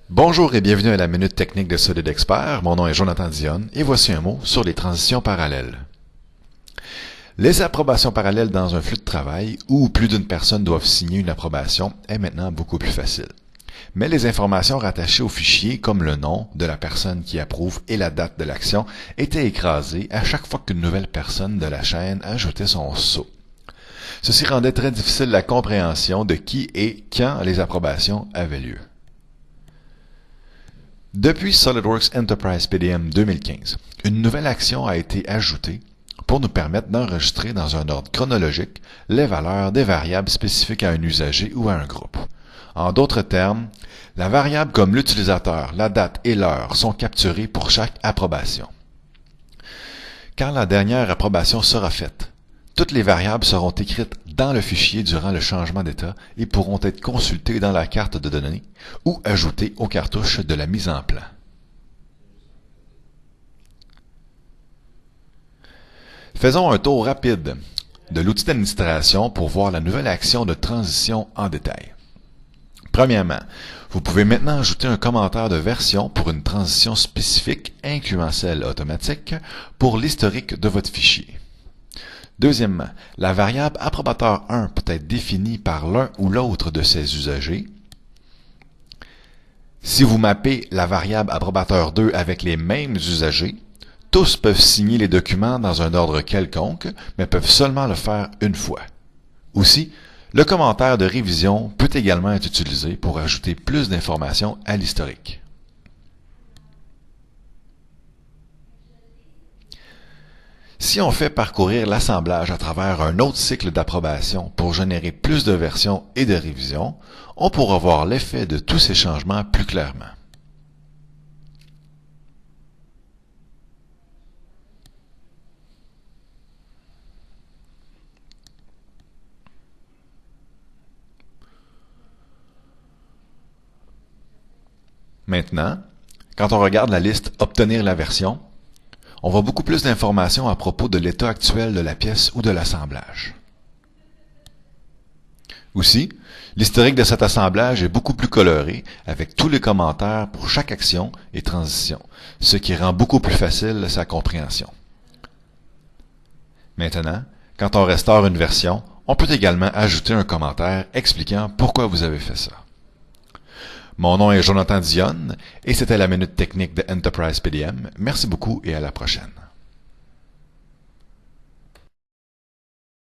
Bonjour et bienvenue à la Minute Technique de Solid Expert. Mon nom est Jonathan Dionne et voici un mot sur les transitions parallèles. Les approbations parallèles dans un flux de travail où plus d'une personne doivent signer une approbation est maintenant beaucoup plus facile. Mais les informations rattachées au fichier, comme le nom de la personne qui approuve et la date de l'action, étaient écrasées à chaque fois qu'une nouvelle personne de la chaîne ajoutait son sceau. Ceci rendait très difficile la compréhension de qui et quand les approbations avaient lieu. Depuis SolidWorks Enterprise PDM 2015, une nouvelle action a été ajoutée pour nous permettre d'enregistrer dans un ordre chronologique les valeurs des variables spécifiques à un usager ou à un groupe. En d'autres termes, la variable comme l'utilisateur, la date et l'heure sont capturées pour chaque approbation. Quand la dernière approbation sera faite, toutes les variables seront écrites dans le fichier durant le changement d'état et pourront être consultées dans la carte de données ou ajoutées aux cartouches de la mise en plan. Faisons un tour rapide de l'outil d'administration pour voir la nouvelle action de transition en détail. Premièrement, vous pouvez maintenant ajouter un commentaire de version pour une transition spécifique, incluant celle automatique, pour l'historique de votre fichier. Deuxièmement, la variable approbateur 1 peut être définie par l'un ou l'autre de ses usagers. Si vous mappez la variable approbateur 2 avec les mêmes usagers, tous peuvent signer les documents dans un ordre quelconque, mais peuvent seulement le faire une fois. Aussi, le commentaire de révision peut également être utilisé pour ajouter plus d'informations à l'historique. Si on fait parcourir l'assemblage à travers un autre cycle d'approbation pour générer plus de versions et de révisions, on pourra voir l'effet de tous ces changements plus clairement. Maintenant, quand on regarde la liste « Obtenir la version », on voit beaucoup plus d'informations à propos de l'état actuel de la pièce ou de l'assemblage. Aussi, l'historique de cet assemblage est beaucoup plus coloré, avec tous les commentaires pour chaque action et transition, ce qui rend beaucoup plus facile sa compréhension. Maintenant, quand on restaure une version, on peut également ajouter un commentaire expliquant pourquoi vous avez fait ça. Mon nom est Jonathan Dionne et c'était la Minute Technique de Enterprise PDM. Merci beaucoup et à la prochaine.